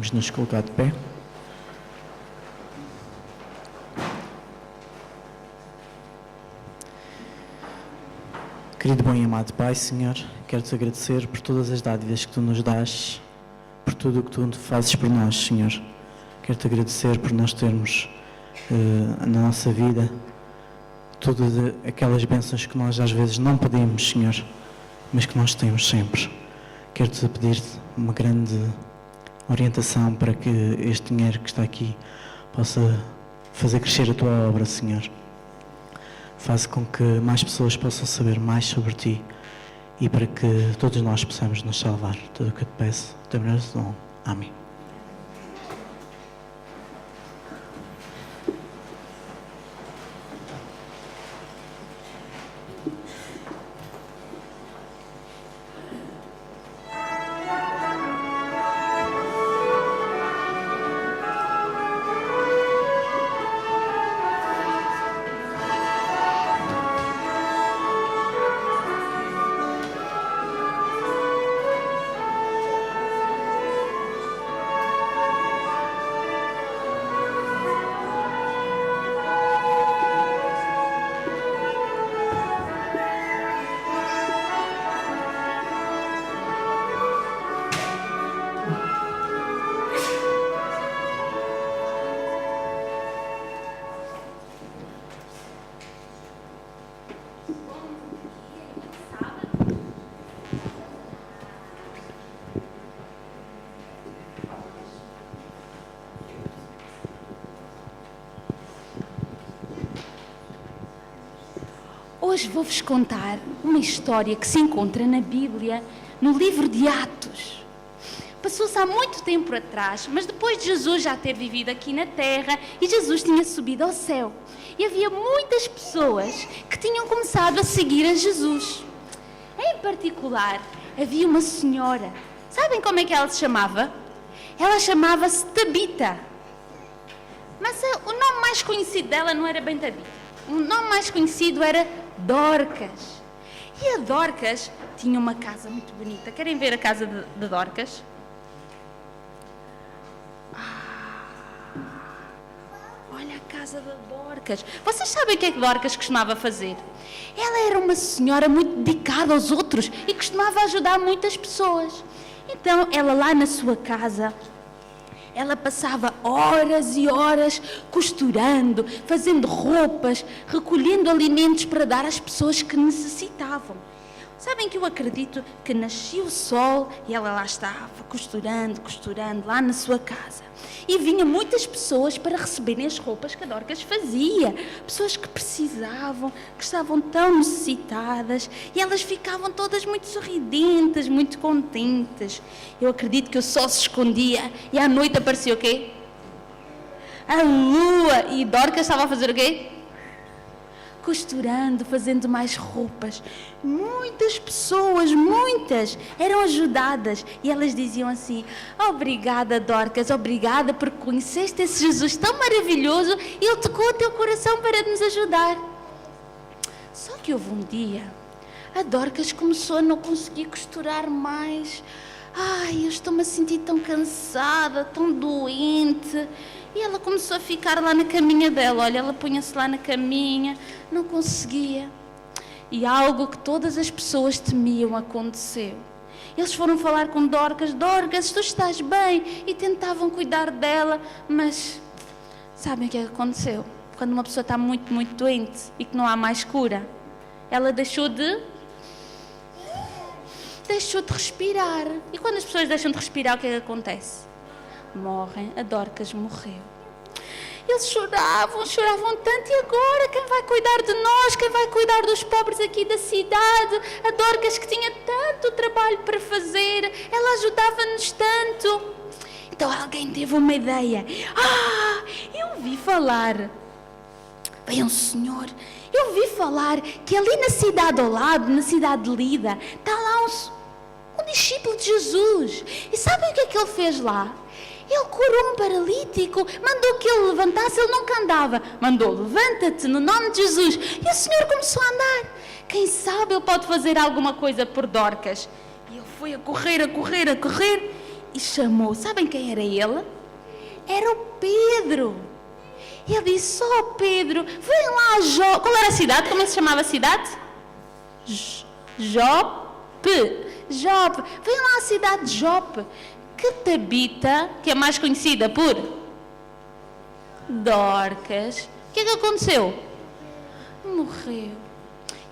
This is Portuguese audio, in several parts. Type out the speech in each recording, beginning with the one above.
Vamos nos colocar de pé. Querido bom e amado Pai, Senhor, quero-te agradecer por todas as dádivas que Tu nos dás, por tudo o que Tu fazes por nós, Senhor. Quero-te agradecer por nós termos na nossa vida todas aquelas bênçãos que nós às vezes não pedimos, Senhor, mas que nós temos sempre. Quero-te pedir uma grande orientação para que este dinheiro que está aqui possa fazer crescer a Tua obra, Senhor. Faz com que mais pessoas possam saber mais sobre Ti e para que todos nós possamos nos salvar. Tudo o que eu te peço, em teu nome. Amém. Hoje vou-vos contar uma história que se encontra na Bíblia, no livro de Atos. Passou-se há muito tempo atrás, mas depois de Jesus já ter vivido aqui na Terra e Jesus tinha subido ao céu. E havia muitas pessoas que tinham começado a seguir a Jesus. Em particular, havia uma senhora. Sabem como é que ela se chamava? Ela chamava-se Tabita. Mas o nome mais conhecido dela não era bem Tabita. O nome mais conhecido era Dorcas. E a Dorcas tinha uma casa muito bonita. Querem ver a casa de Dorcas? Olha a casa da Dorcas. Vocês sabem o que é que Dorcas costumava fazer? Ela era uma senhora muito dedicada aos outros e costumava ajudar muitas pessoas. Então, ela lá na sua casa, ela passava horas e horas costurando, fazendo roupas, recolhendo alimentos para dar às pessoas que necessitavam. Sabem que eu acredito que nascia o sol e ela lá estava costurando lá na sua casa. E vinham muitas pessoas para receberem as roupas que a Dorcas fazia. Pessoas que precisavam, que estavam tão necessitadas. E elas ficavam todas muito sorridentes, muito contentes. Eu acredito que o sol se escondia e à noite aparecia o quê? A lua. E Dorcas estava a fazer o quê? Costurando, fazendo mais roupas. Muitas pessoas, muitas, eram ajudadas. E elas diziam assim: obrigada, Dorcas, obrigada por conheceste esse Jesus tão maravilhoso e Ele tocou o teu coração para nos ajudar. Só que houve um dia, a Dorcas começou a não conseguir costurar mais. Ai, eu estou-me a sentir tão cansada, tão doente. E ela começou a ficar lá na caminha dela. Olha, ela punha-se lá na caminha, não conseguia. E algo que todas as pessoas temiam aconteceu. Eles foram falar com Dorcas: Dorcas, tu estás bem? E tentavam cuidar dela, mas sabem o que aconteceu? Quando uma pessoa está muito, muito doente e que não há mais cura, ela deixou de respirar. E quando as pessoas deixam de respirar, o que é que acontece? Morrem. A Dorcas morreu. Eles choravam tanto. E agora quem vai cuidar de nós? Quem vai cuidar dos pobres aqui da cidade? A Dorcas, que tinha tanto trabalho para fazer, ela ajudava-nos tanto. Então alguém teve uma ideia. Eu ouvi falar. Veio um senhor. Eu ouvi falar que ali na cidade ao lado, na cidade de Lida, está lá um discípulo de Jesus. E sabem o que é que ele fez lá? Ele curou um paralítico, mandou que ele levantasse, ele nunca andava. Mandou: levanta-te no nome de Jesus. E o Senhor começou a andar. Quem sabe ele pode fazer alguma coisa por Dorcas. E ele foi a correr. e chamou. Sabem quem era ele? Era o Pedro. Ele disse: "Oh Pedro, vem lá a Jope." Qual era a cidade? Como é que se chamava a cidade? Jope. Jope. Vem lá à cidade de Jope. Que Tabita, que é mais conhecida por Dorcas, o que é que aconteceu? Morreu.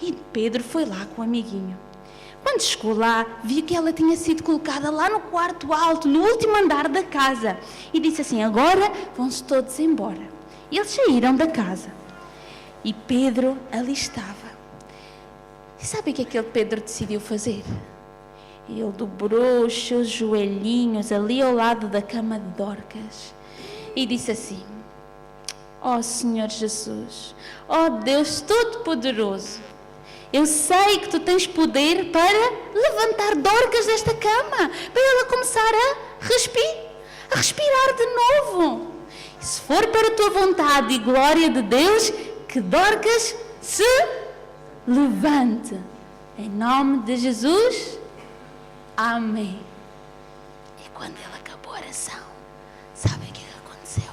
E Pedro foi lá com o amiguinho. Quando chegou lá, viu que ela tinha sido colocada lá no quarto alto, no último andar da casa. E disse assim: "Agora vão-se todos embora." E eles saíram da casa. E Pedro ali estava. E sabe o que aquele Pedro decidiu fazer? Ele dobrou os seus joelhinhos ali ao lado da cama de Dorcas e disse assim: "Ó Senhor Jesus, ó Deus Todo-Poderoso, eu sei que Tu tens poder para levantar Dorcas desta cama, para ela começar a respirar de novo. E se for para a Tua vontade e glória de Deus, que Dorcas se levante. Em nome de Jesus, amém." E quando ele acabou a oração, sabem o que aconteceu?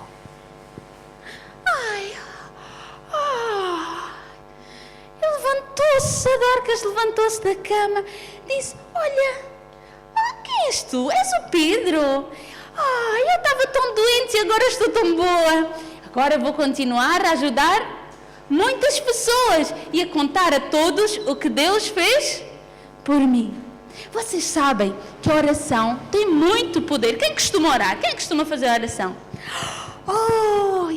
Ele levantou-se, a Dorcas levantou-se da cama, disse: "Olha, quem és tu? És o Pedro? Eu estava tão doente e agora estou tão boa. Agora vou continuar a ajudar muitas pessoas e a contar a todos o que Deus fez por mim." Vocês sabem que a oração tem muito poder. Quem costuma orar? Quem costuma fazer a oração?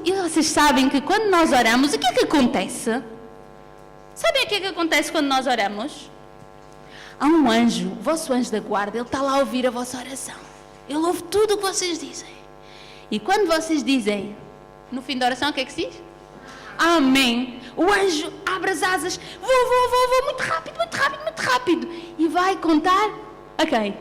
E vocês sabem que quando nós oramos, o que é que acontece? Sabem o que é que acontece quando nós oramos? Há um anjo, o vosso anjo da guarda, ele está lá a ouvir a vossa oração. Ele ouve tudo o que vocês dizem. E quando vocês dizem, no fim da oração, o que é que se diz? Amém. O anjo abre as asas. Vou, muito rápido, muito rápido, muito rápido. E vai contar a quem?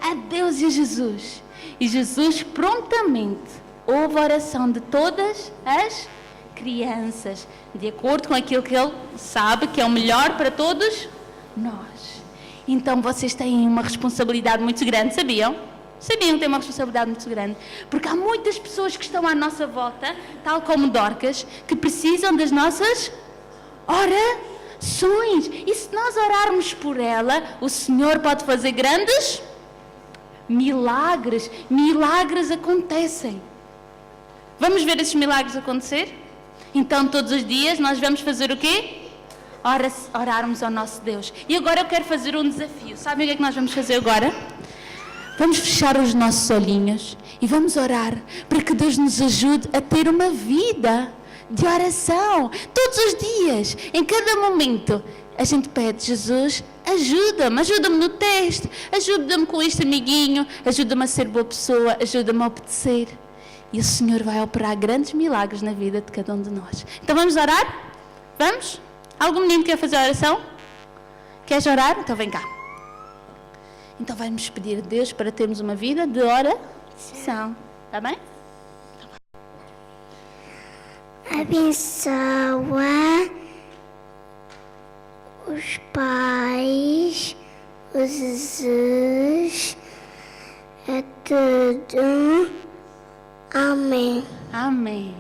A Deus e a Jesus. E Jesus prontamente ouve a oração de todas as crianças, de acordo com aquilo que Ele sabe que é o melhor para todos nós. Então vocês têm uma responsabilidade muito grande, sabiam? Sabiam que têm uma responsabilidade muito grande? Porque há muitas pessoas que estão à nossa volta, tal como Dorcas, que precisam das nossas orações. E se nós orarmos por ela, o Senhor pode fazer grandes milagres. Milagres acontecem. Vamos ver esses milagres acontecer? Então, todos os dias, nós vamos fazer o quê? Orarmos ao nosso Deus. E agora eu quero fazer um desafio. Sabem o que é que nós vamos fazer agora? Vamos fechar os nossos olhinhos e vamos orar para que Deus nos ajude a ter uma vida de oração. Todos os dias, em cada momento, a gente pede: Jesus, ajuda-me no teste, ajuda-me com este amiguinho, ajuda-me a ser boa pessoa, ajuda-me a obedecer. E o Senhor vai operar grandes milagres na vida de cada um de nós. Então vamos orar? Vamos? Algum menino quer fazer a oração? Queres orar? Então vem cá. Então vamos pedir a Deus para termos uma vida de oração. Está bem? Abençoa os pais, o Jesus, a tudo. Amém. Amém.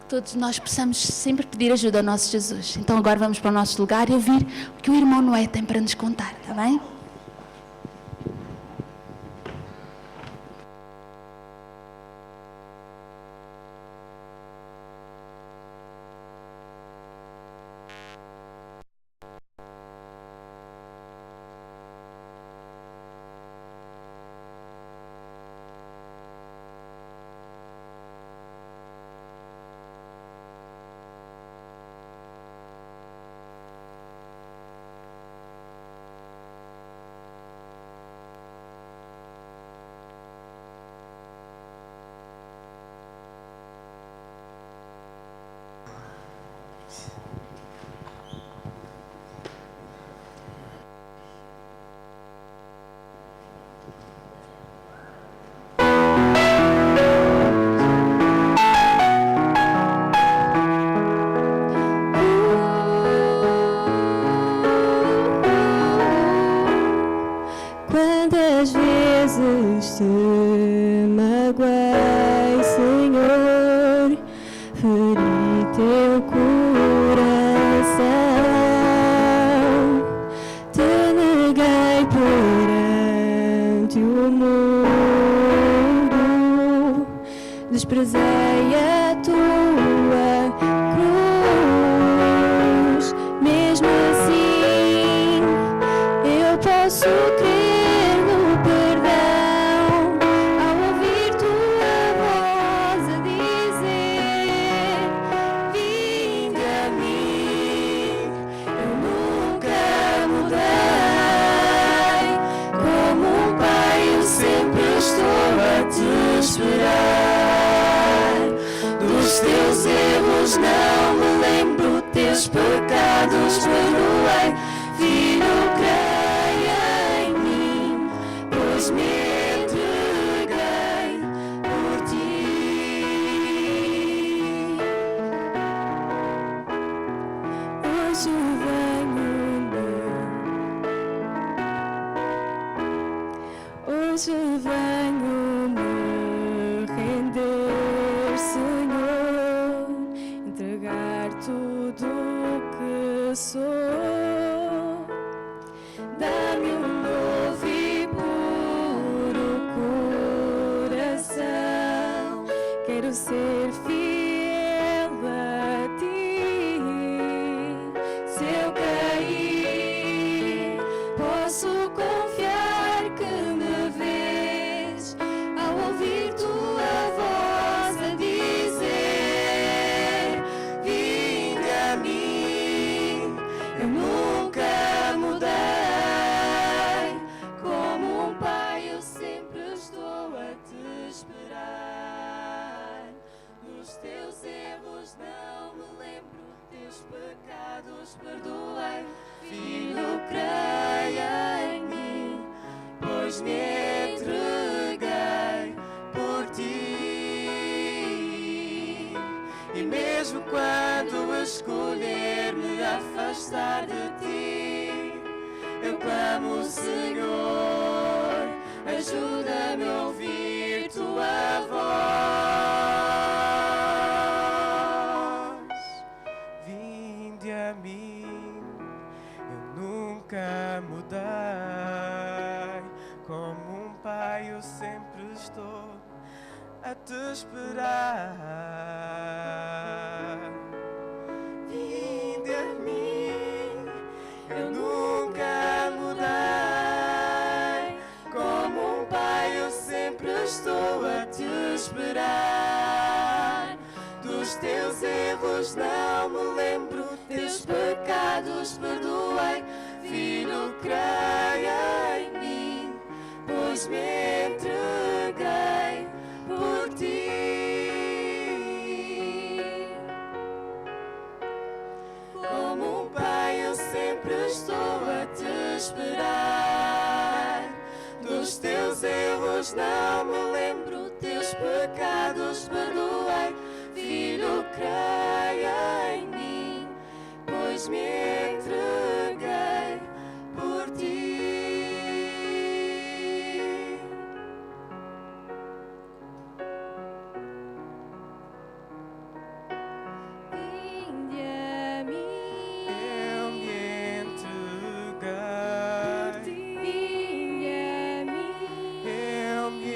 Todos nós possamos sempre pedir ajuda ao nosso Jesus. Então agora vamos para o nosso lugar e ouvir o que o irmão Noé tem para nos contar. Está bem? teu coração. Te neguei perante o mundo, desprezei a tua cruz. Mesmo assim, eu posso crer no perdão ao ouvir tua voz a dizer: vinde a mim. Eu nunca mudei, como um pai eu sempre estou a te esperar. Dos teus erros não me lembro, teus pecados perdoei. Filho, creia em mim, pois me entreguei por ti. Hoje venho me render, Senhor, entregar tudo o que sou. Dá-me um novo e puro coração. Quero ser fiel a ti. Se eu cair, posso confiar que me vês ao ouvir tua voz a dizer: vinde a mim. Eu nunca mudei, como um pai eu sempre estou a te esperar. Dos teus erros não me lembro, teus pecados perdoei. Filho, creia em mim, pois me entreguei por ti. E mesmo quando escolher me afastar de ti, eu clamo, Senhor, ajuda-me a ouvir tua voz. Vinde a mim, eu nunca mudei. Como um pai eu sempre estou a te esperar. Vinde a mim, eu nunca mudei. Como um pai eu sempre estou a te esperar. Dos teus erros não me lembro, teus pecados perdoei. Filho, creia em mim, pois me entreguei por ti. Como um pai eu sempre estou a te esperar. Dos teus erros não me lembro, teus pecados perdoei. Filho, creia em mim, pois me entreguei por ti. Vinde a mim, Eu me entreguei. vinde a mim, Eu me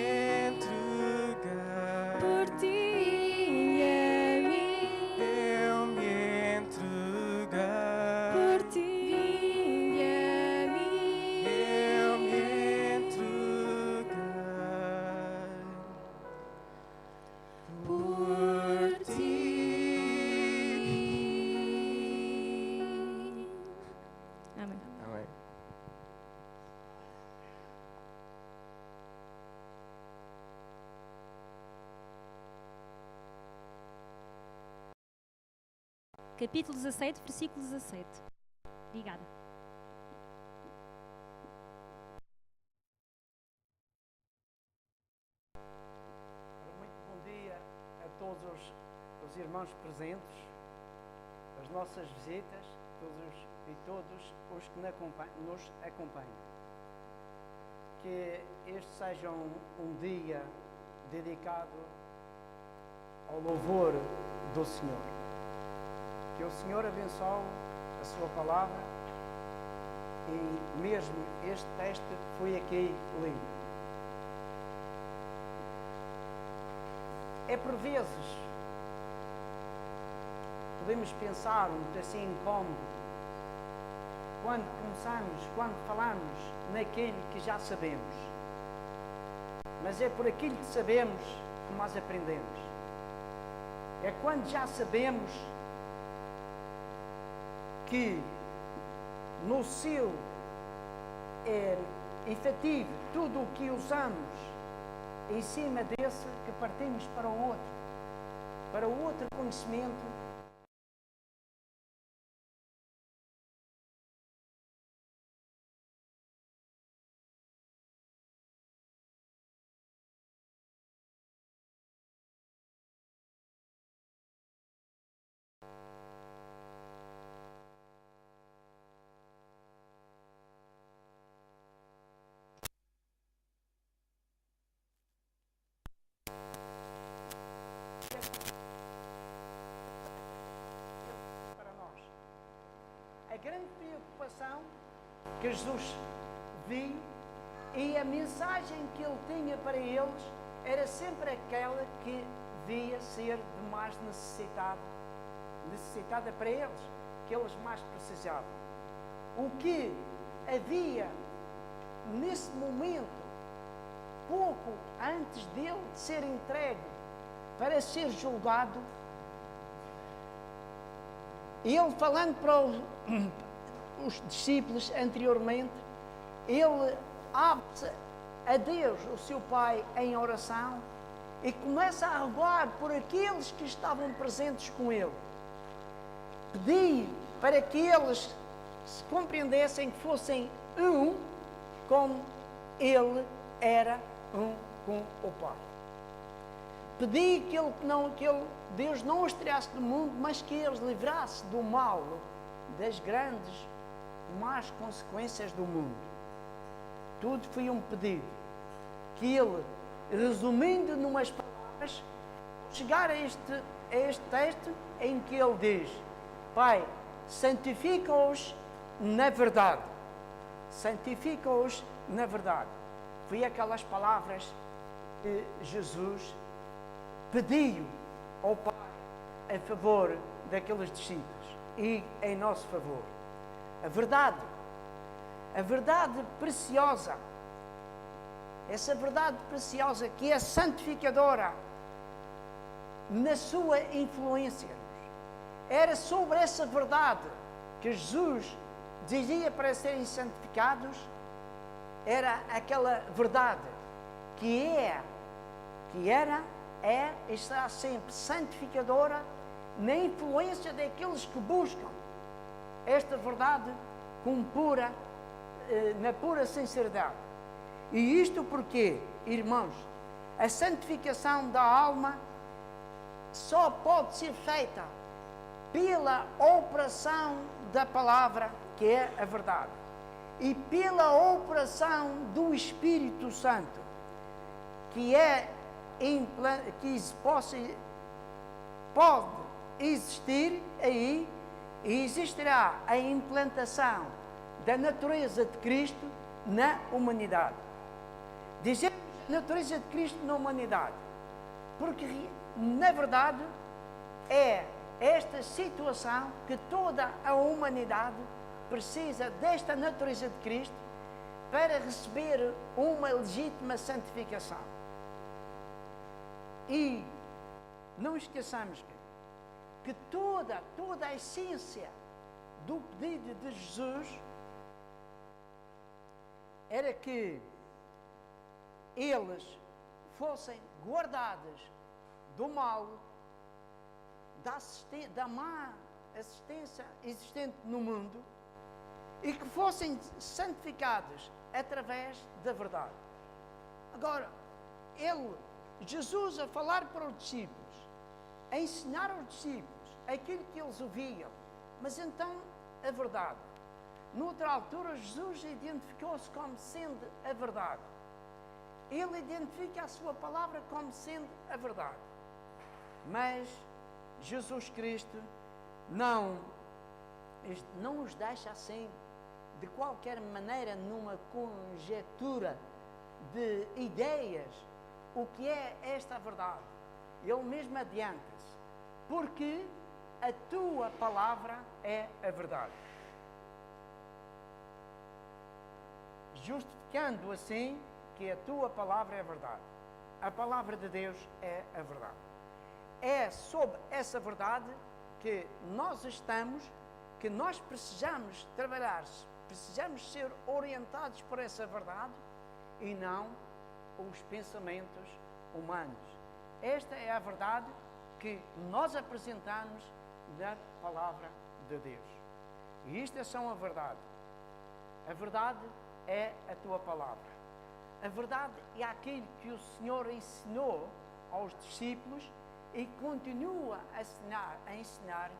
entreguei. por ti. Vinde a mim, Eu me entreguei. por ti. Vinde a mim, Eu me entreguei por ti. Amém. Amém. Capítulo 17, versículo 17. Obrigada. Muito bom dia a todos os irmãos presentes, as nossas visitas e todos os que nos acompanham. Que este seja um dia dedicado ao louvor do Senhor. Que o Senhor abençoe a sua palavra e mesmo este texto que foi aqui lido. É por vezes podemos pensar muito assim incómodo quando falamos naquilo que já sabemos. Mas é por aquilo que sabemos que nós aprendemos. É quando já sabemos que no seu efetivo, tudo o que usamos em cima desse, que partimos para o outro conhecimento. A grande preocupação que Jesus viu e a mensagem que ele tinha para eles era sempre aquela que via ser de mais necessitada para eles, que eles mais precisavam. O que havia nesse momento, pouco antes dele ser entregue para ser julgado, e ele falando para os discípulos anteriormente, ele abre-se a Deus, o seu Pai, em oração e começa a rogar por aqueles que estavam presentes com ele. Pedir para que eles se compreendessem que fossem um como ele era um com o Pai. Pedi que Deus não os tirasse do mundo, mas que eles livrasse do mal, das grandes más consequências do mundo. Tudo foi um pedido que ele, resumindo numas palavras, chegar a este texto em que ele diz: Pai, santifica-os na verdade. Santifica-os na verdade. Foi aquelas palavras que Jesus pediu ao Pai a favor daqueles discípulos e em nosso favor. A verdade preciosa, essa verdade preciosa que é santificadora na sua influência. Era sobre essa verdade que Jesus dizia para serem santificados. Era aquela verdade que era e será sempre santificadora na influência daqueles que buscam esta verdade na pura sinceridade. E isto porque, irmãos, a santificação da alma só pode ser feita pela operação da palavra, que é a verdade, e pela operação do Espírito Santo, que pode existir aí, e existirá a implantação da natureza de Cristo na humanidade. Dizemos natureza de Cristo na humanidade, porque na verdade é esta situação que toda a humanidade precisa desta natureza de Cristo para receber uma legítima santificação. E não esqueçamos que toda a essência do pedido de Jesus era que eles fossem guardados do mal, da má assistência existente no mundo, e que fossem santificados através da verdade. Agora, Jesus a falar para os discípulos, a ensinar aos discípulos aquilo que eles ouviam, mas então a verdade. Noutra altura, Jesus identificou-se como sendo a verdade. Ele identifica a sua palavra como sendo a verdade. Mas Jesus Cristo não os deixa assim, de qualquer maneira, numa conjectura de ideias, o que é esta verdade. Ele mesmo adianta-se, porque a tua palavra é a verdade. Justificando assim que a tua palavra é a verdade. A palavra de Deus é a verdade. É sob essa verdade que nós estamos, que nós precisamos trabalhar, precisamos ser orientados por essa verdade e não os pensamentos humanos. Esta é a verdade que nós apresentamos na palavra de Deus. E isto é só a verdade. A verdade é a tua palavra. A verdade é aquilo que o Senhor ensinou aos discípulos e continua a ensinar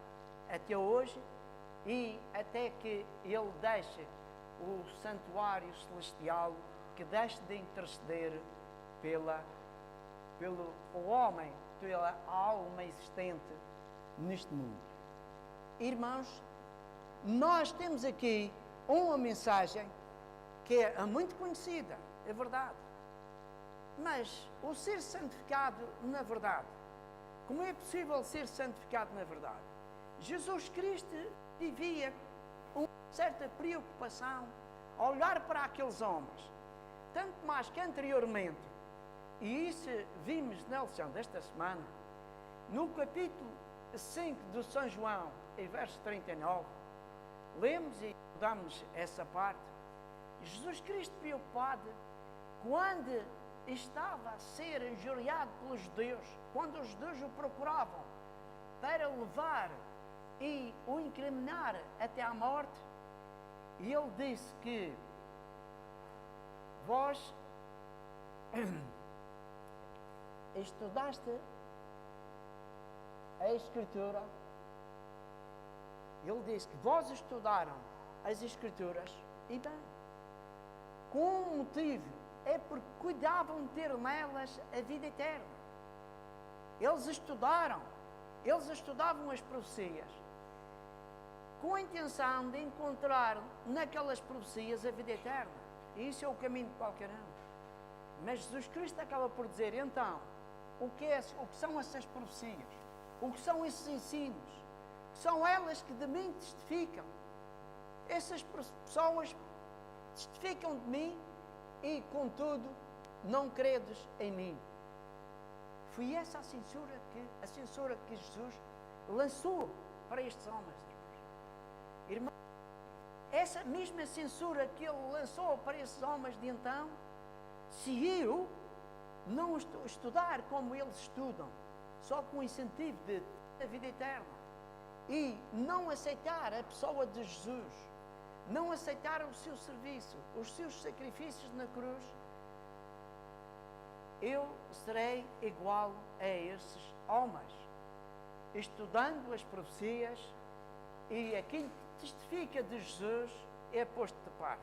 até hoje e até que Ele deixe o santuário celestial, que deixe de interceder pelo homem, pela alma existente neste mundo. Irmãos, nós temos aqui uma mensagem que é muito conhecida, é verdade. Mas o ser santificado na verdade, como é possível ser santificado na verdade? Jesus Cristo vivia uma certa preocupação a olhar para aqueles homens, tanto mais que anteriormente, e isso vimos na lição desta semana, no capítulo 5 do São João, em verso 39, lemos e estudamos essa parte. Jesus Cristo preocupado, quando estava a ser injuriado pelos judeus, quando os judeus o procuravam para levar e o incriminar até à morte, e ele disse que vós estudaste a Escritura. Ele disse que vós estudaram as Escrituras e bem, com um motivo, é porque cuidavam de ter nelas a vida eterna. Eles estudavam as profecias com a intenção de encontrar naquelas profecias a vida eterna. E isso é o caminho de qualquer um. Mas Jesus Cristo acaba por dizer, então, o que são essas profecias? O que são esses ensinos? São elas que de mim testificam. Essas pessoas testificam de mim e, contudo, não credes em mim. Foi essa a censura que Jesus lançou para estes homens, irmãos. Essa mesma censura que ele lançou para esses homens de então, se eu não estudar como eles estudam, só com o incentivo da vida eterna, e não aceitar a pessoa de Jesus, não aceitar o seu serviço, os seus sacrifícios na cruz, eu serei igual a esses homens, estudando as profecias, e aquilo que testifica de Jesus é posto de parte.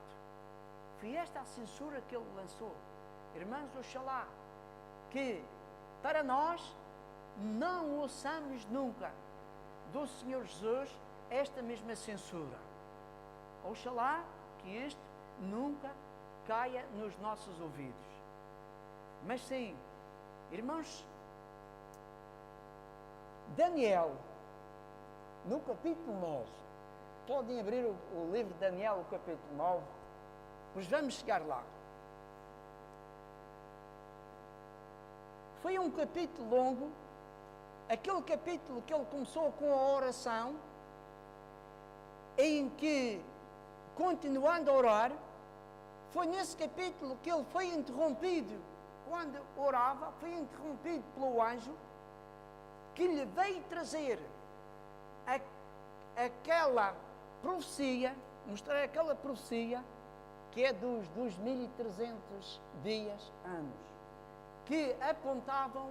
Foi esta a censura que ele lançou. Irmãos, oxalá que para nós não ouçamos nunca do Senhor Jesus esta mesma censura. Oxalá que isto nunca caia nos nossos ouvidos. Mas sim, irmãos, Daniel, no capítulo 9, podem abrir o livro de Daniel, o capítulo 9, pois vamos chegar lá. Foi um capítulo longo, aquele capítulo que ele começou com a oração, em que, continuando a orar, foi nesse capítulo que ele foi interrompido, quando orava, foi interrompido pelo anjo, que lhe veio trazer aquela profecia, mostrar aquela profecia, que é dos 2300 dias, anos, que apontavam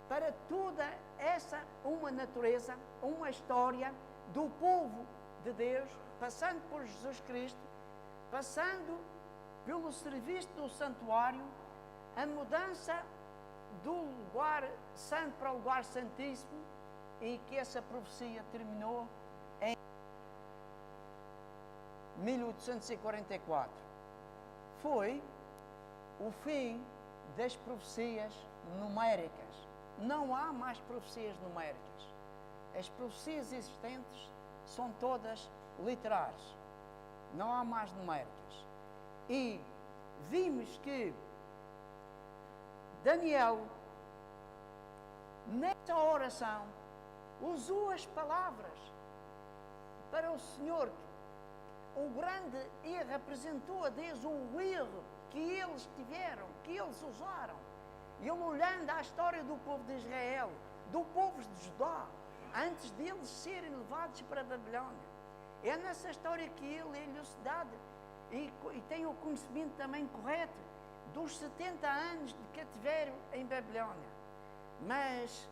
para toda essa uma natureza, uma história do povo de Deus, passando por Jesus Cristo, passando pelo serviço do santuário, a mudança do lugar santo para o lugar santíssimo, e que essa profecia terminou em 1844. Foi o fim das profecias numéricas. Não há mais profecias numéricas. As profecias existentes são todas literais. Não há mais numéricas. E vimos que Daniel, nesta oração, usou as palavras para o Senhor. O grande erro representou a Deus o erro que eles tiveram, que eles usaram. E ele, olhando à história do povo de Israel, do povo de Judá, antes deles serem levados para a Babilónia, é nessa história que ele é elucidado e tem o conhecimento também correto dos 70 anos de cativeiro em Babilónia. Mas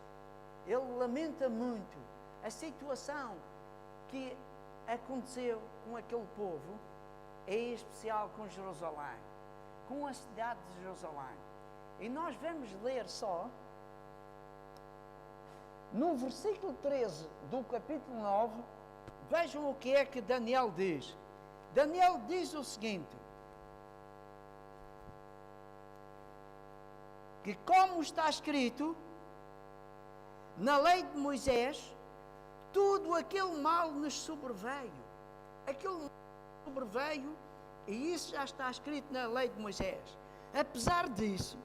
ele lamenta muito a situação que aconteceu com aquele povo, em especial com Jerusalém, com a cidade de Jerusalém. E nós vamos ler só no versículo 13 do capítulo 9, vejam o que é que Daniel diz. Daniel diz o seguinte: que como está escrito na lei de Moisés, tudo aquele mal nos sobreveio. Aquele mal sobreveio, e isso já está escrito na lei de Moisés. Apesar disso,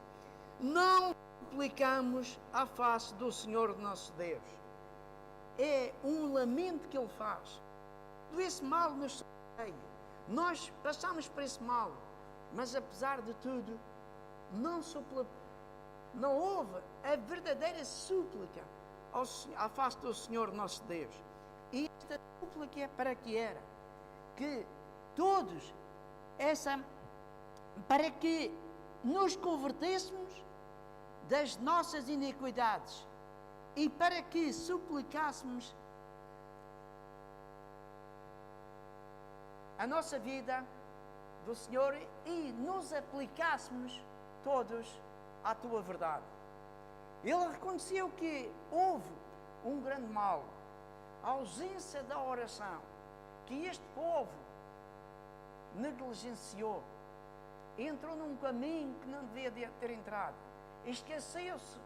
não suplicamos à face do Senhor nosso Deus. É um lamento que ele faz. Todo esse mal nos sobreveio. Nós passamos por esse mal, mas apesar de tudo, não houve a verdadeira súplica à face do Senhor nosso Deus. E esta súplica para que era? Que todos, para que nos convertêssemos das nossas iniquidades e para que suplicássemos a nossa vida do Senhor e nos aplicássemos todos à tua verdade. Ele reconheceu que houve um grande mal, a ausência da oração, que este povo negligenciou, entrou num caminho que não devia ter entrado, esqueceu-se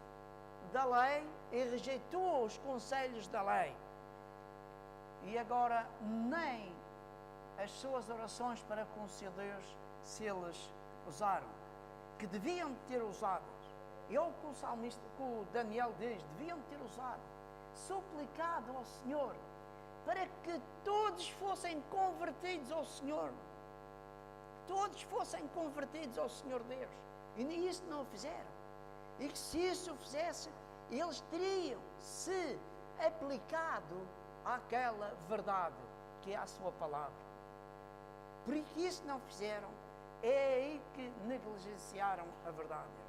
da lei e rejeitou os conselhos da lei. E agora nem as suas orações para com o seu Deus se eles usaram, que deviam ter usado. É o que o salmista, que o Daniel diz, deviam ter usado, suplicado ao Senhor, para que todos fossem convertidos ao Senhor. Todos fossem convertidos ao Senhor Deus. E isso não o fizeram. E que se isso o fizesse, eles teriam se aplicado àquela verdade, que é a sua palavra. Porque isso não fizeram, é aí que negligenciaram a verdade, irmãos.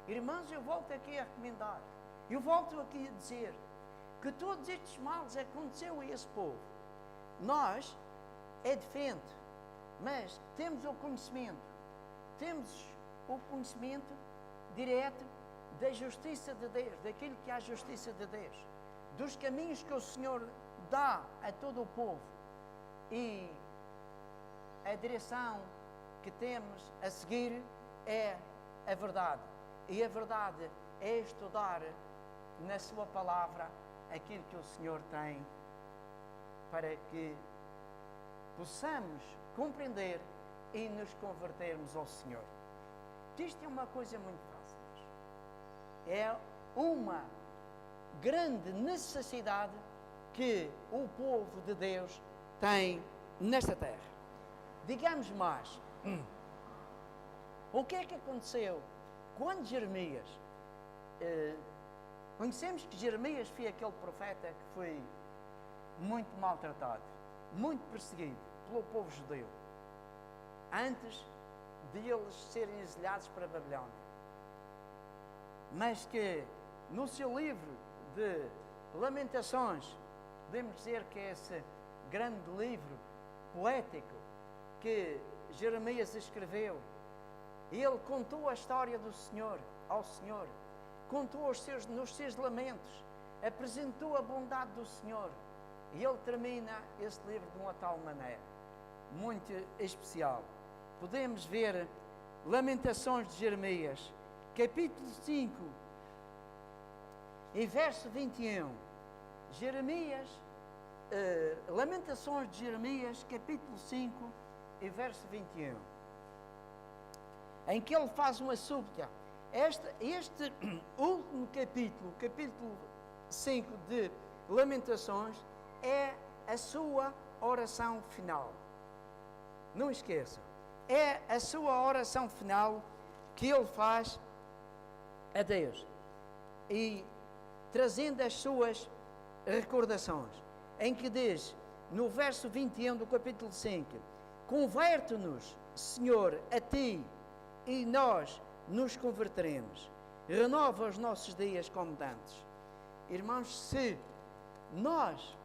Irmãos, eu volto aqui a recomendar, eu volto aqui a dizer que todos estes males aconteceram a esse povo. Nós, é diferente, mas temos o conhecimento direto da justiça de Deus, daquilo que é a justiça de Deus, dos caminhos que o Senhor dá a todo o povo e a direção que temos a seguir é a verdade. E a verdade é estudar na sua palavra aquilo que o Senhor tem para que possamos compreender e nos convertermos ao Senhor. Isto é uma coisa muito fácil. É uma grande necessidade que o povo de Deus tem nesta terra. Digamos mais, o que é que aconteceu quando Jeremias, conhecemos que Jeremias foi aquele profeta que foi muito maltratado, muito perseguido pelo povo judeu, antes de eles serem exiliados para a Babilónia. Mas que no seu livro de Lamentações, podemos dizer que é esse grande livro poético que Jeremias escreveu, ele contou a história do Senhor ao Senhor, contou nos seus lamentos apresentou a bondade do Senhor. E ele termina esse livro de uma tal maneira, muito especial. Podemos ver Lamentações de Jeremias, capítulo 5, e verso 21. Lamentações de Jeremias, capítulo 5, e verso 21. Em que ele faz uma súplica. Este último capítulo, capítulo 5 de Lamentações, é a sua oração final. Não esqueçam. É a sua oração final que ele faz a Deus. E trazendo as suas recordações. Em que diz, no verso 21 do capítulo 5, converte-nos, Senhor, a Ti, e nós nos converteremos. Renova os nossos dias como dantes. Irmãos, se nós,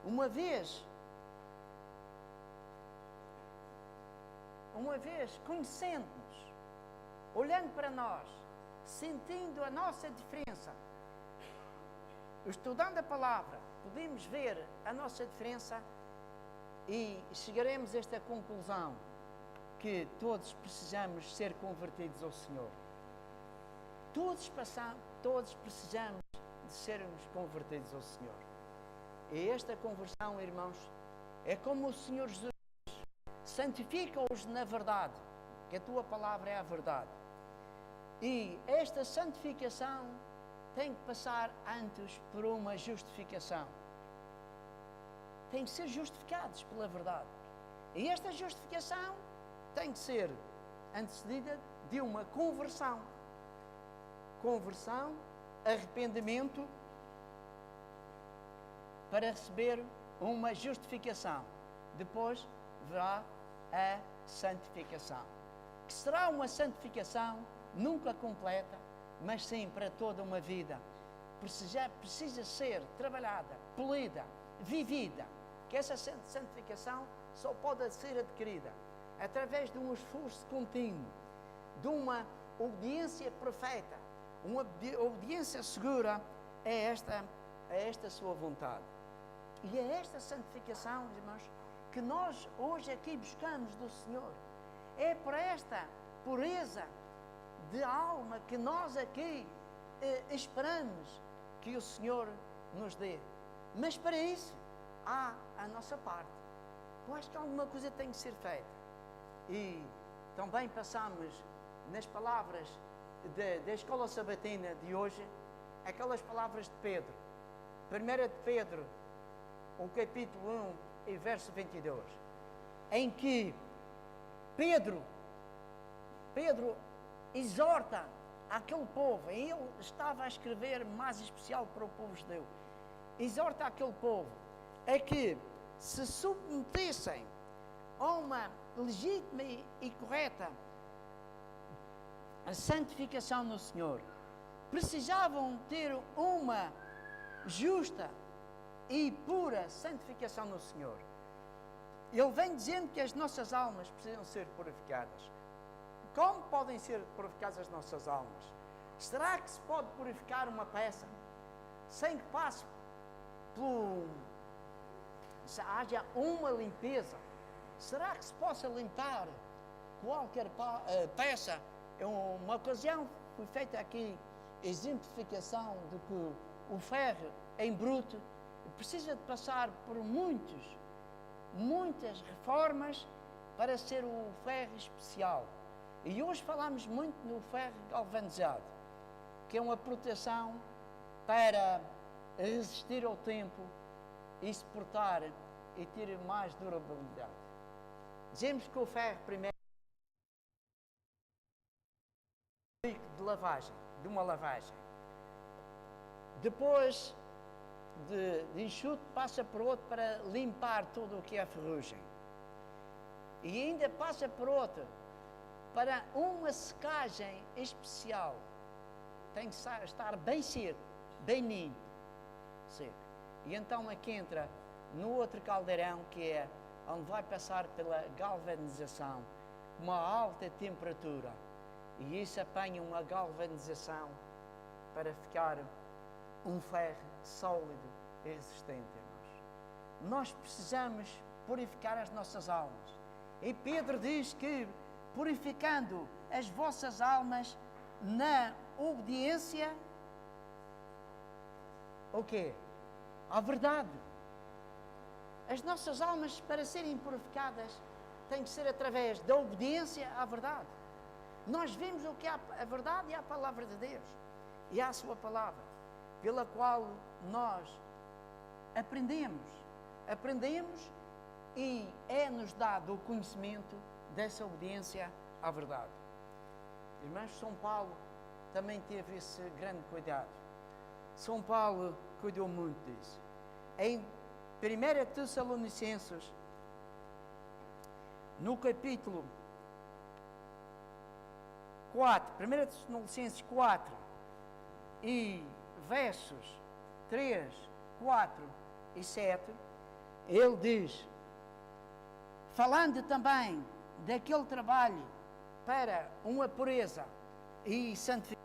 uma vez conhecendo-nos, olhando para nós, sentindo a nossa diferença, estudando a palavra, podemos ver a nossa diferença e chegaremos a esta conclusão, que todos precisamos ser convertidos ao Senhor. Todos precisamos de sermos convertidos ao Senhor. E esta conversão, irmãos, é como o Senhor Jesus santifica-os na verdade, que a tua palavra é a verdade. E esta santificação tem que passar antes por uma justificação. Tem que ser justificados pela verdade. E esta justificação tem que ser antecedida de uma conversão. Conversão, arrependimento, para receber uma justificação. Depois virá a santificação, que será uma santificação nunca completa, mas sim para toda uma vida. Precisa ser trabalhada, polida, vivida, que essa santificação só pode ser adquirida através de um esforço contínuo, de uma obediência perfeita, uma obediência segura a esta sua vontade. E é esta santificação, irmãos, que nós hoje aqui buscamos do Senhor. É por esta pureza de alma que nós aqui esperamos que o Senhor nos dê. Mas para isso há a nossa parte. Eu acho que alguma coisa tem que ser feita. E também passamos nas palavras da escola sabatina de hoje, aquelas palavras de Pedro. 1 de Pedro, o capítulo 1 e verso 22, em que Pedro exorta aquele povo, e ele estava a escrever mais especial para o povo judeu, exorta aquele povo a que se submetessem a uma legítima e correta santificação no Senhor. Precisavam ter uma justa e pura santificação no Senhor. Ele vem dizendo que as nossas almas precisam ser purificadas. Como podem ser purificadas as nossas almas? Será que se pode purificar uma peça sem que passe se haja uma limpeza? Será que se possa limpar qualquer peça? Uma ocasião foi feita aqui exemplificação de que o ferro em bruto precisa de passar por muitas reformas para ser o ferro especial. E hoje falamos muito no ferro galvanizado, que é uma proteção para resistir ao tempo e suportar e ter mais durabilidade. Dizemos que o ferro primeiro de uma lavagem. Depois de enxuto passa por outro para limpar tudo o que é ferrugem. E ainda passa por outro para uma secagem especial. Tem que estar bem seco, bem limpo, seco. E então aqui entra no outro caldeirão, que é onde vai passar pela galvanização, uma alta temperatura. E isso apanha uma galvanização para ficar um ferro sólido e resistente, irmãos. Nós precisamos purificar as nossas almas. E Pedro diz que purificando as vossas almas na obediência, o quê? À verdade. As nossas almas, para serem purificadas, têm que ser através da obediência à verdade. Nós vimos o que é a verdade e a palavra de Deus. E a sua palavra, pela qual nós aprendemos e é-nos dado o conhecimento dessa obediência à verdade. Irmãos, São Paulo também teve esse grande cuidado. São Paulo cuidou muito disso. Em 1 Tessalonicenses, no capítulo 4, 1 Tessalonicenses 4, e versos 3, 4 e 7, ele diz, falando também daquele trabalho para uma pureza e santificação,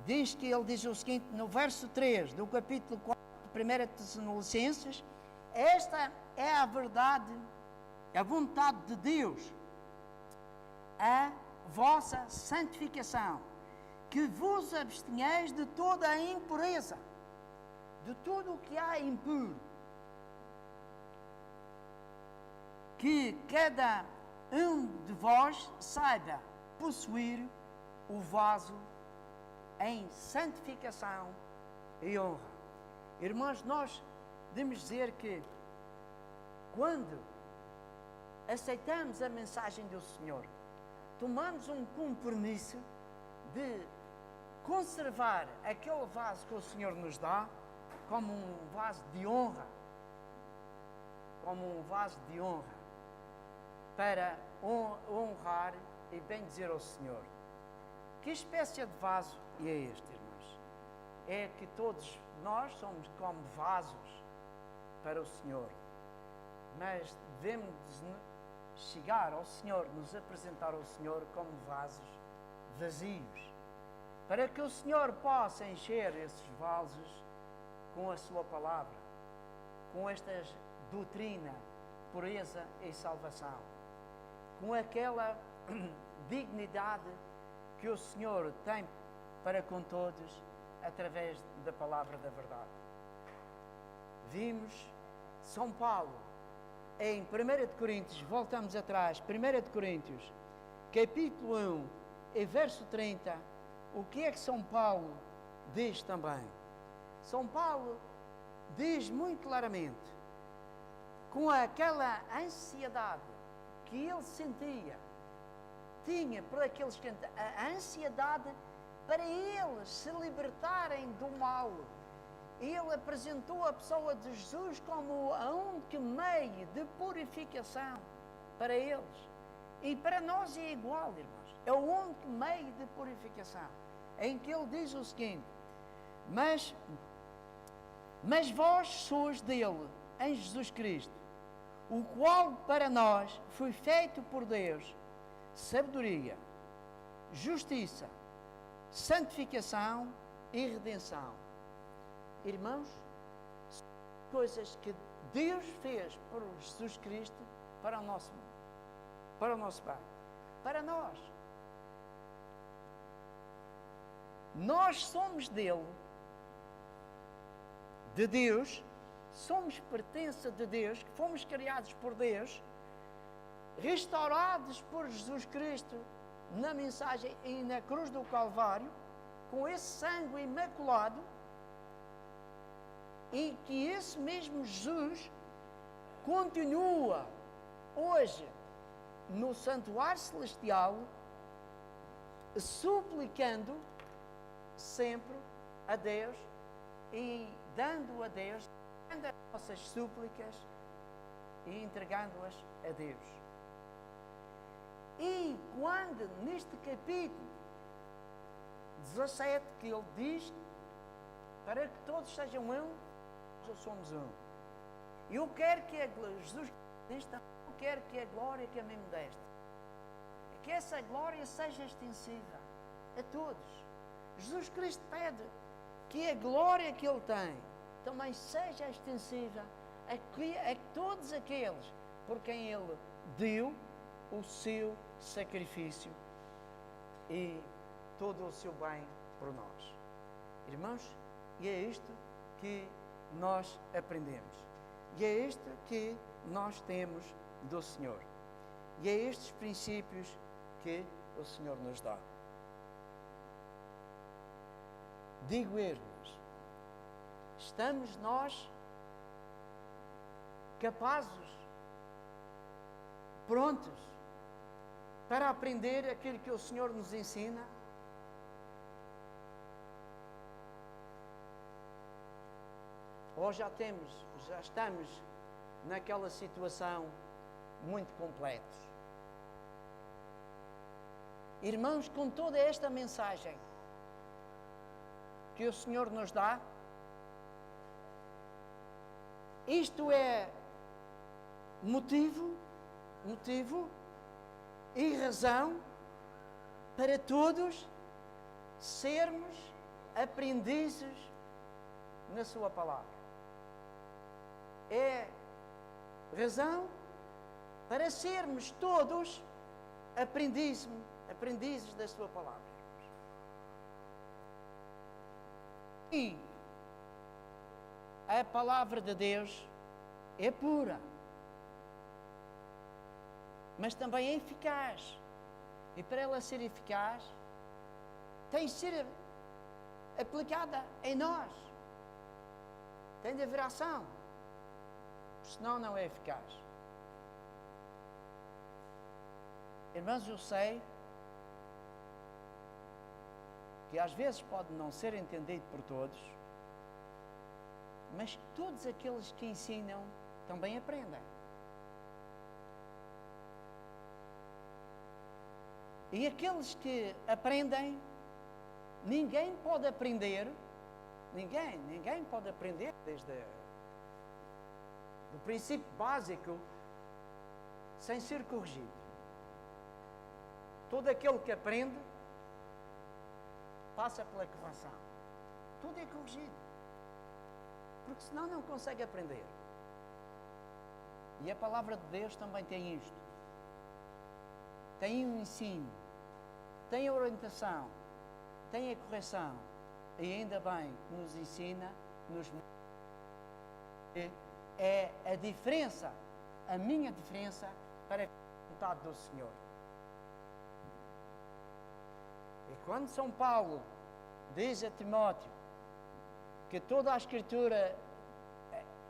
ele diz o seguinte, no verso 3 do capítulo 4 de 1 Tessalonicenses, esta é a verdade, a vontade de Deus, a vossa santificação, que vos abstenhais de toda a impureza, de tudo o que há impuro, que cada um de vós saiba possuir o vaso em santificação e honra. Irmãos, nós devemos dizer que quando aceitamos a mensagem do Senhor, tomamos um compromisso de conservar aquele vaso que o Senhor nos dá como um vaso de honra, para honrar e bendizer ao Senhor. Que espécie de vaso é este, irmãos? É que todos nós somos como vasos para o Senhor, mas devemos chegar ao Senhor, nos apresentar ao Senhor como vasos vazios, para que o Senhor possa encher esses vasos com a sua palavra, com esta doutrina, pureza e salvação, com aquela dignidade que o Senhor tem para com todos através da palavra da verdade. Vimos São Paulo em 1 de Coríntios, voltamos atrás, 1 de Coríntios, capítulo 1 e verso 30, o que é que São Paulo diz também? São Paulo diz muito claramente, com aquela ansiedade que ele tinha por aqueles que a ansiedade para eles se libertarem do mal. Ele apresentou a pessoa de Jesus como a único meio de purificação para eles. E para nós é igual, irmãos. É o único meio de purificação. Em que ele diz o seguinte, mas vós sois dele, em Jesus Cristo, o qual para nós foi feito por Deus sabedoria, justiça, santificação e redenção. Irmãos, são coisas que Deus fez por Jesus Cristo para o nosso bem, para nós. Nós somos dele, de Deus, somos pertença de Deus, que fomos criados por Deus, restaurados por Jesus Cristo na mensagem e na cruz do Calvário, com esse sangue imaculado, e que esse mesmo Jesus continua hoje no santuário celestial, suplicando sempre a Deus e dando a Deus as nossas súplicas e entregando-as a Deus. E quando neste capítulo 17 que ele diz, para que todos sejam um, nós somos um. Eu quero que Jesus diz, eu quero que a glória que a mim me deste, que essa glória seja extensiva a todos. Jesus Cristo pede que a glória que Ele tem também seja extensiva a todos aqueles por quem Ele deu o seu sacrifício e todo o seu bem por nós. Irmãos, e é isto que nós aprendemos. E é isto que nós temos do Senhor. E é estes princípios que o Senhor nos dá. Digo eu, irmãos, estamos nós capazes, prontos para aprender aquilo que o Senhor nos ensina? Ou já estamos naquela situação muito completos? Irmãos, com toda esta mensagem que o Senhor nos dá, isto é motivo e razão para todos sermos aprendizes na sua palavra. É razão para sermos todos aprendizes da sua palavra. E a palavra de Deus é pura, mas também é eficaz. E para ela ser eficaz, tem de ser aplicada em nós. Tem de haver ação, senão não é eficaz. Irmãos, eu sei que às vezes pode não ser entendido por todos, mas todos aqueles que ensinam também aprendem. E aqueles que aprendem, ninguém pode aprender desde o princípio básico sem ser corrigido. Todo aquele que aprende passa pela correção. Tudo é corrigido, porque senão não consegue aprender. E a palavra de Deus também tem isto. Tem um ensino, tem a orientação, tem a correção, e ainda bem que nos ensina, é a diferença, a minha diferença para a vontade do Senhor. E quando São Paulo diz a Timóteo que toda a Escritura,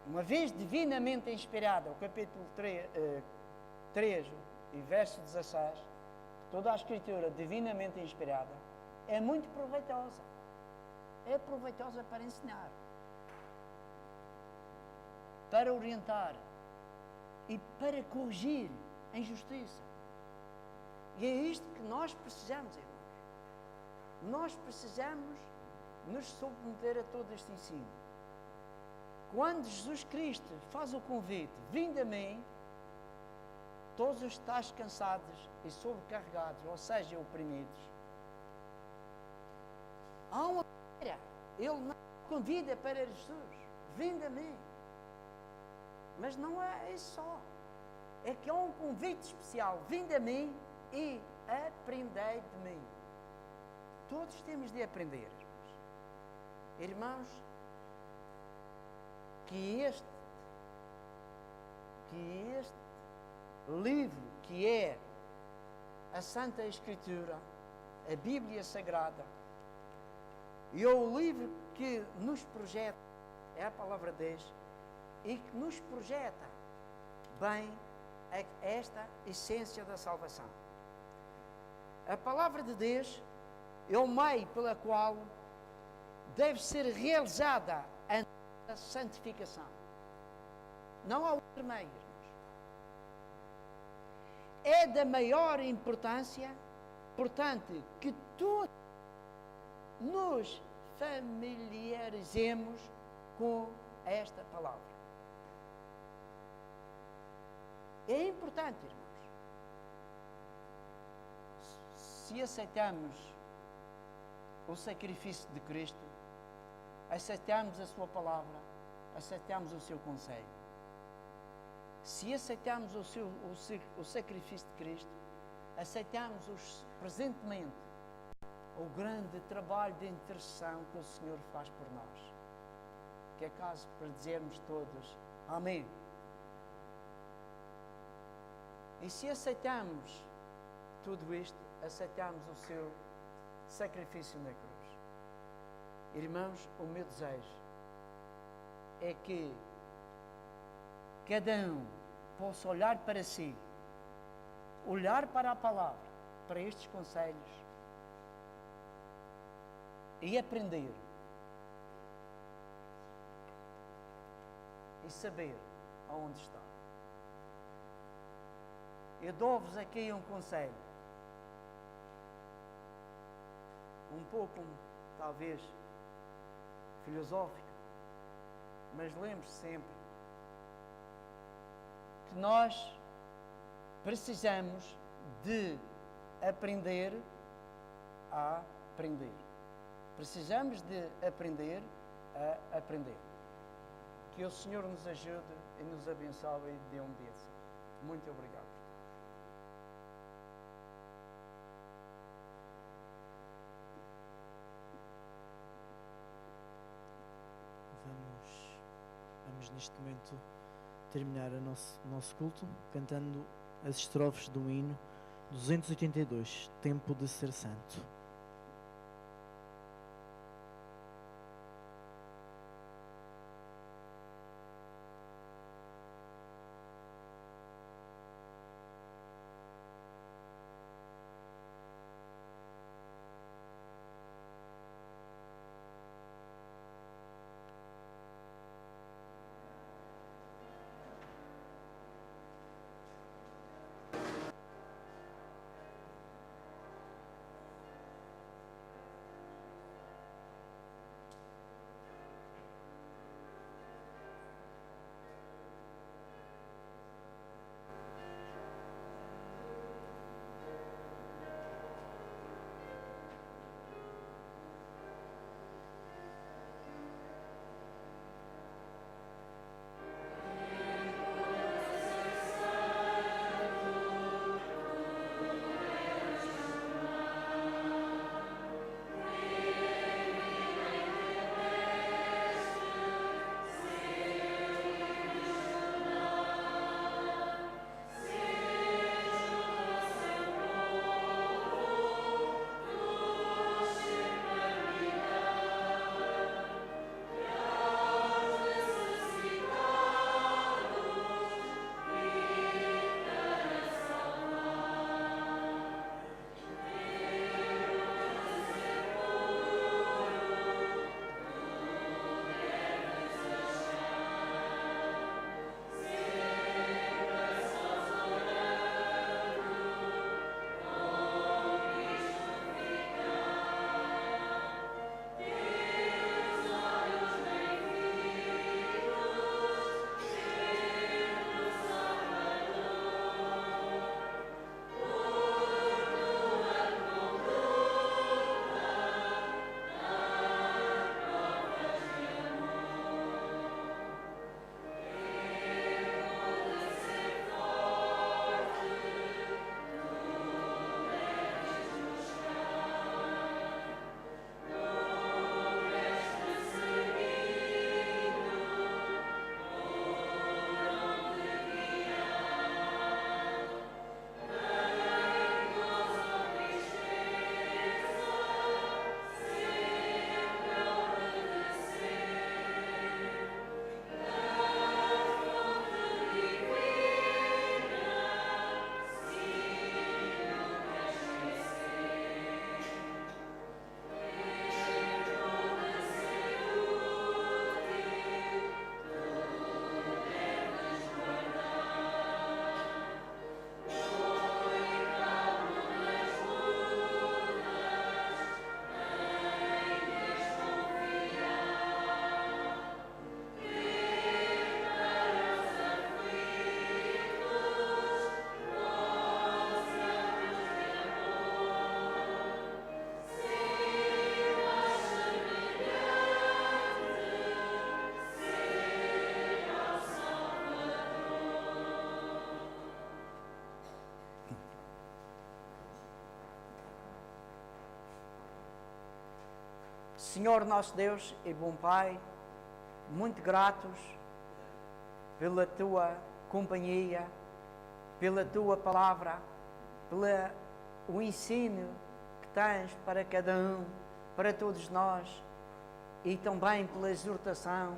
uma vez divinamente inspirada, o capítulo 3 e verso 16, toda a Escritura divinamente inspirada é muito proveitosa. É proveitosa para ensinar, para orientar e para corrigir a injustiça. E é isto que nós precisamos, irmãos. Nós precisamos nos submeter a todo este ensino. Quando Jesus Cristo faz o convite, vinde a mim, todos os que estáis cansados e sobrecarregados, ou seja, oprimidos, há uma maneira. Ele não convida para Jesus, vinde a mim. Mas não é isso só. É que há um convite especial, vinde a mim e aprendei de mim. Todos temos de aprender. Irmãos, que este livro que é a Santa Escritura, a Bíblia Sagrada, e é o livro que nos projeta, é a palavra de Deus, e que nos projeta bem esta essência da salvação. A palavra de Deus é o meio pela qual deve ser realizada a nossa santificação. Não há outro meio, irmãos. É da maior importância, portanto, que todos nos familiarizemos com esta palavra. É importante, irmãos. Se aceitamos o sacrifício de Cristo, aceitamos a sua palavra, aceitamos o seu conselho. Se aceitamos o sacrifício de Cristo, aceitamos presentemente o grande trabalho de intercessão que o Senhor faz por nós. Que é caso para dizermos todos amém. E se aceitamos tudo isto, aceitamos o seu sacrifício na cruz. Irmãos, o meu desejo é que cada um possa olhar para si, olhar para a palavra, para estes conselhos e aprender e saber aonde está. Eu dou-vos aqui um conselho, um pouco, talvez, filosófico, mas lembre-se sempre que nós precisamos de aprender a aprender. Precisamos de aprender a aprender. Que o Senhor nos ajude e nos abençoe e dê bênção. Muito obrigado. Vamos neste momento terminar o nosso culto cantando as estrofes do hino 282, Tempo de Ser Santo. Senhor nosso Deus e bom Pai, muito gratos pela Tua companhia, pela Tua palavra, pelo ensino que tens para cada um, para todos nós, e também pela exortação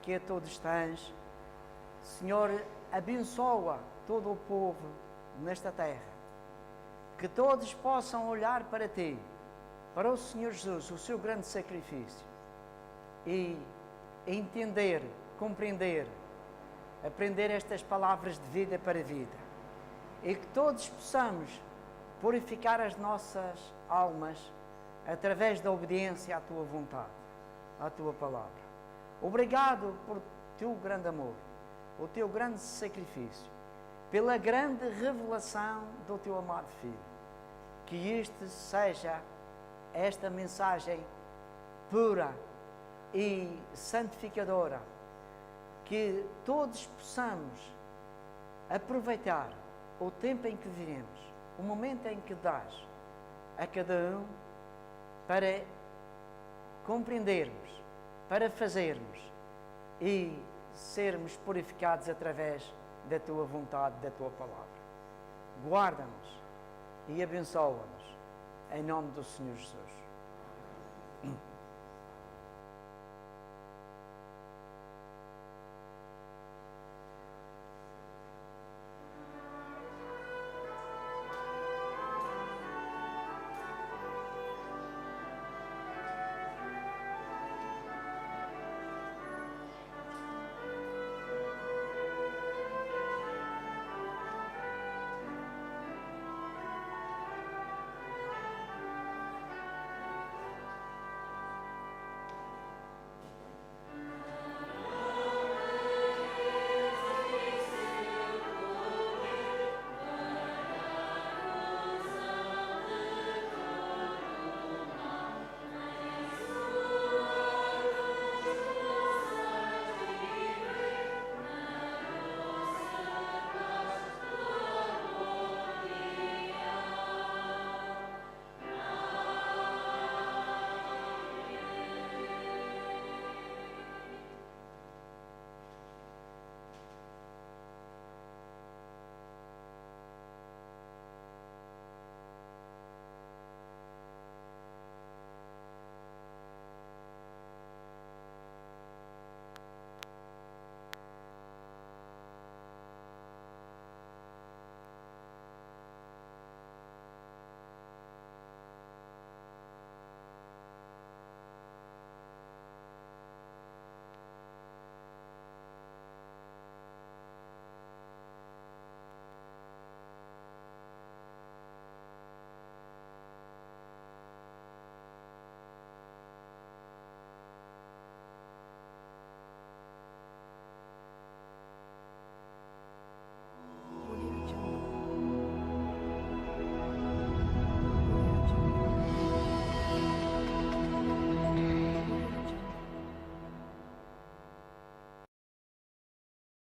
que a todos tens. Senhor, abençoa todo o povo nesta terra, que todos possam olhar para Ti, para o Senhor Jesus, o Seu grande sacrifício, e entender, compreender, aprender estas palavras de vida para a vida, e que todos possamos purificar as nossas almas através da obediência à Tua vontade, à Tua palavra. Obrigado por Teu grande amor, o Teu grande sacrifício, pela grande revelação do Teu amado Filho. Que isto seja esta mensagem pura e santificadora, que todos possamos aproveitar o tempo em que vivemos, o momento em que dás a cada um, para compreendermos, para fazermos e sermos purificados através da Tua vontade, da Tua palavra. Guarda-nos e abençoa-nos, em nome do Senhor Jesus.